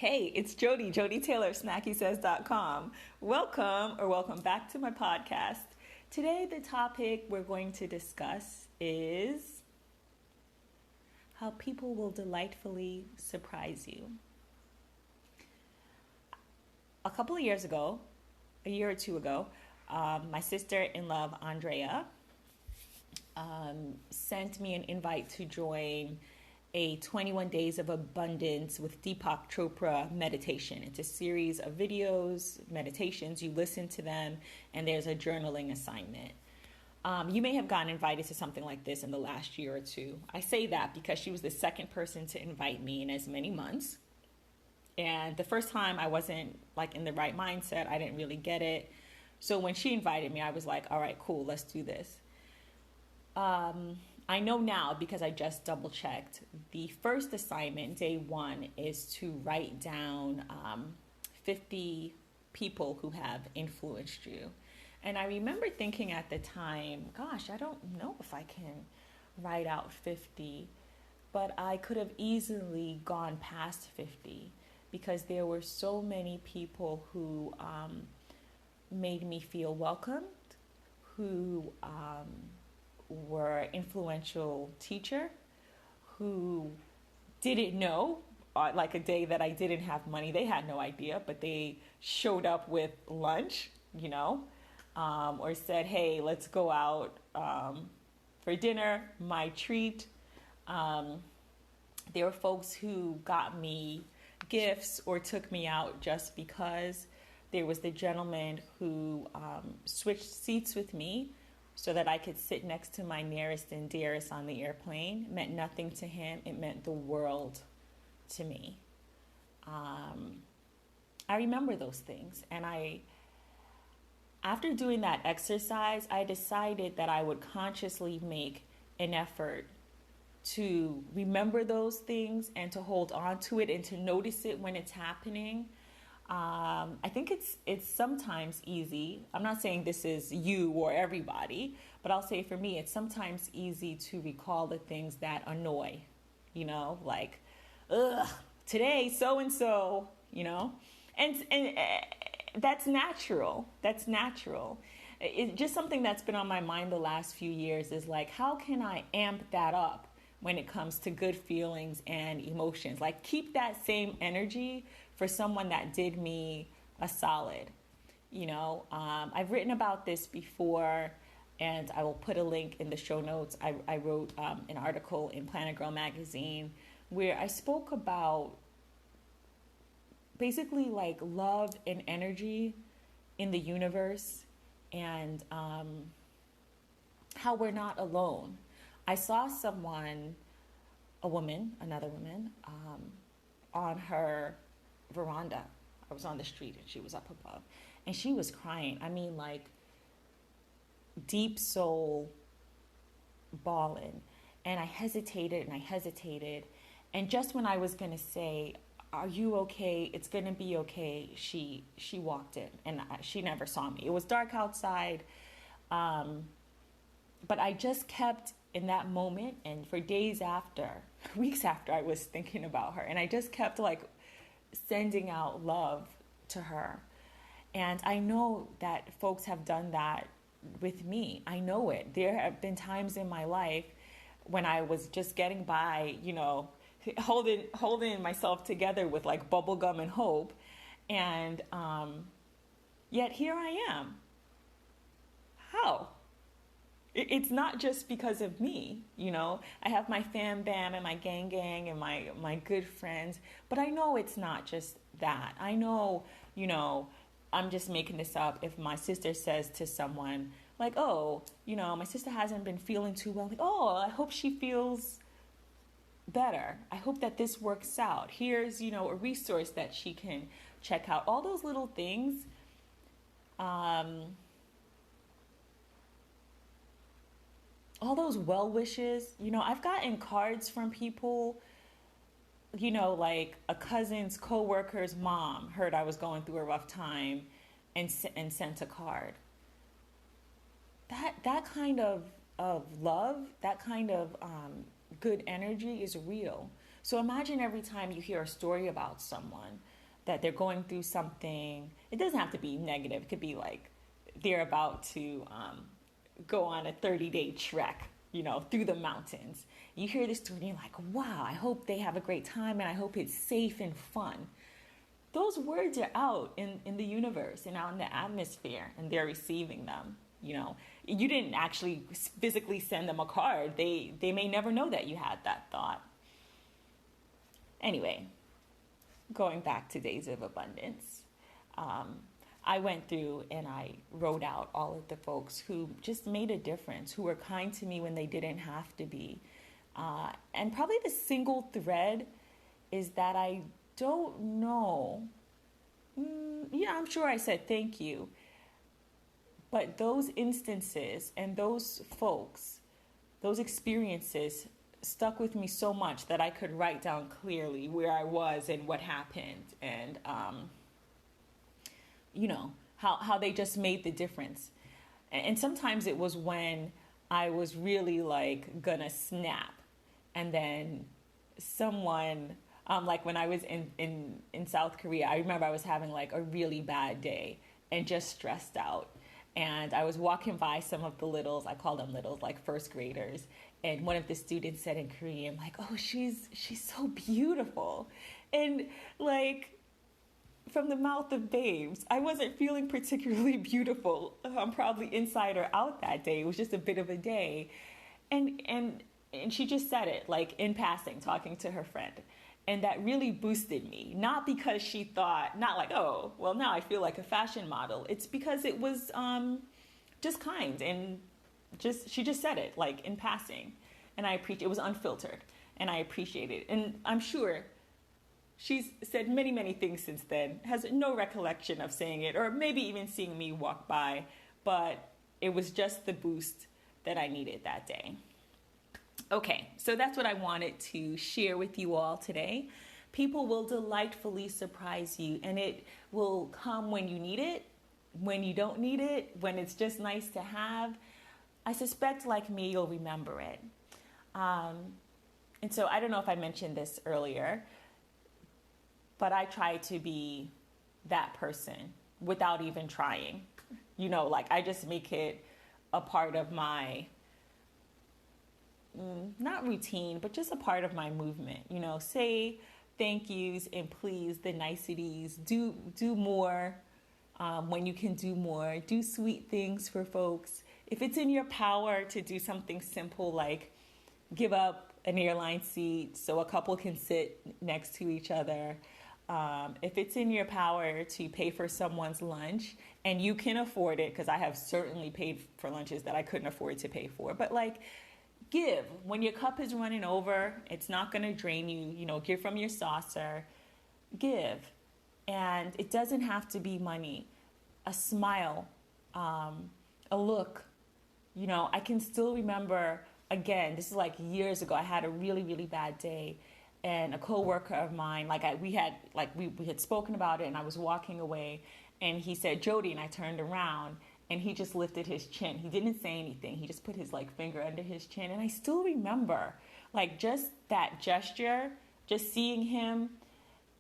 Hey, it's Joddie, Joddie Taylor, SnackySays.com. Welcome back to my podcast. Today, the topic we're going to discuss is how people will delightfully surprise you. A couple of years ago, a year or two ago, my sister-in-law, Andrea, sent me an invite to join a 21 Days of Abundance with Deepak Chopra meditation. It's a series of videos, meditations. You listen to them, and there's a journaling assignment. You may have gotten invited to something like this in the last year or two. I say that because she was the second person to invite me in as many months. And the first time I wasn't in the right mindset. I didn't really get it. So when she invited me, I was like, all right, cool, let's do this. I know now because I just double checked. The first assignment, day one, is to write down 50 people who have influenced you. And I remember thinking at the time, gosh, I don't know if I can write out 50, but I could have easily gone past 50 because there were so many people who made me feel welcomed, who were influential teacher, who didn't know, like a day that I didn't have money. They had no idea, but they showed up with lunch, or said, hey, let's go out for dinner, my treat. There were folks who got me gifts or took me out just because. There was the gentleman who switched seats with me so that I could sit next to my nearest and dearest on the airplane. It meant nothing to him. It meant the world to me. I remember those things. And after doing that exercise, I decided that I would consciously make an effort to remember those things and to hold on to it and to notice it when it's happening. I think it's sometimes easy. I'm not saying this is you or everybody, but I'll say for me, it's sometimes easy to recall the things that annoy, like, today, so-and-so, and that's natural. That's natural. It's just something that's been on my mind the last few years is like, how can I amp that up when it comes to good feelings and emotions? Like, keep that same energy for someone that did me a solid. I've written about this before, and I will put a link in the show notes. I wrote an article in Planet Girl magazine where I spoke about basically like love and energy in the universe and how we're not alone. I saw another woman, on her veranda. I was on the street and she was up above and she was crying. I mean, like deep soul bawling. And I hesitated. And just when I was going to say, are you okay? It's going to be okay. She walked in and she never saw me. It was dark outside. But I just kept in that moment. And for days after, weeks after, I was thinking about her. And I just kept sending out love to her. And I know that folks have done that with me. I know it. There have been times in my life when I was just getting by, holding myself together with bubble gum and hope. And yet here I am. How? It's not just because of me, I have my fam bam and my gang and my good friends, but I know it's not just that. I know, I'm just making this up. If my sister says to someone like, oh, my sister hasn't been feeling too well. Like, oh, I hope she feels better. I hope that this works out. Here's, a resource that she can check out. All those little things, all those well wishes, I've gotten cards from people, like a cousin's coworker's mom heard I was going through a rough time and sent a card. That kind of love, that kind of good energy is real. So imagine every time you hear a story about someone that they're going through something, it doesn't have to be negative. It could be like they're about to go on a 30-day trek, through the mountains. You hear this story and you're like, wow, I hope they have a great time and I hope it's safe and fun. Those words are out in the universe and out in the atmosphere, and they're receiving them. You didn't actually physically send them a card. They may never know that you had that thought. Anyway, going back to Days of Abundance, I went through and I wrote out all of the folks who just made a difference, who were kind to me when they didn't have to be. And probably the single thread is that I don't know. I'm sure I said thank you. But those instances and those folks, those experiences stuck with me so much that I could write down clearly where I was and what happened, and how they just made the difference. And sometimes it was when I was really like gonna snap, and then someone, like when I was in South Korea, I remember I was having like a really bad day and just stressed out. And I was walking by some of the littles, I call them littles, like first graders. And one of the students said in Korean, like, oh, she's so beautiful. And like, from the mouth of babes, I wasn't feeling particularly beautiful. I'm probably inside or out that day. It was just a bit of a day. And she just said it, like in passing, talking to her friend. And that really boosted me. Not because she thought, not like, oh, well, now I feel like a fashion model. It's because it was just kind, and she just said it, like in passing. And I appreciate it. Was unfiltered, and I appreciate it. And I'm sure she's said many, many things since then, has no recollection of saying it, or maybe even seeing me walk by. But it was just the boost that I needed that day. Okay, so that's what I wanted to share with you all today. People will delightfully surprise you, and it will come when you need it, when you don't need it, when it's just nice to have. I suspect, like me, you'll remember it. And so I don't know if I mentioned this earlier, but I try to be that person without even trying. Like I just make it a part of my not routine, but just a part of my movement. Say thank yous and please, the niceties. Do more when you can do more. Do sweet things for folks. If it's in your power to do something simple like give up an airline seat so a couple can sit next to each other. If it's in your power to pay for someone's lunch, and you can afford it, because I have certainly paid for lunches that I couldn't afford to pay for, but like, give. When your cup is running over, it's not going to drain you. Give from your saucer. Give. And it doesn't have to be money. A smile, a look. I can still remember, again, this is like years ago, I had a really, really bad day. And a coworker of mine, we had spoken about it, and I was walking away, and he said, Joddie, and I turned around. And he just lifted his chin. He didn't say anything. He just put his finger under his chin. And I still remember just that gesture, just seeing him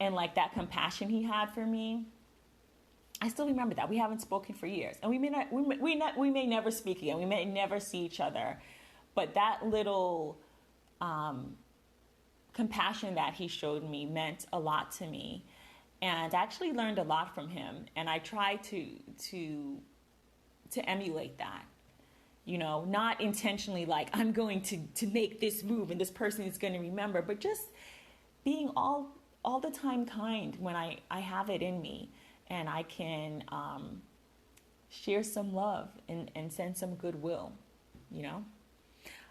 and that compassion he had for me. I still remember that. We haven't spoken for years. And we may never speak again. We may never see each other. But that little compassion that he showed me meant a lot to me. And I actually learned a lot from him. And I try to emulate that, not intentionally I'm going to make this move and this person is going to remember, but just being all the time kind when I have it in me and I can share some love and send some goodwill,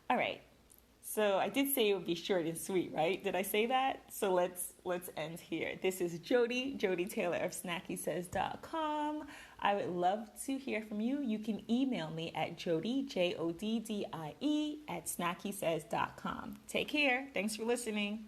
All right. So I did say it would be short and sweet, right? Did I say that? So let's end here. This is Joddie Taylor of SnackySays.com. I would love to hear from you. You can email me at Joddie, Joddie, @SnackySays.com. Take care. Thanks for listening.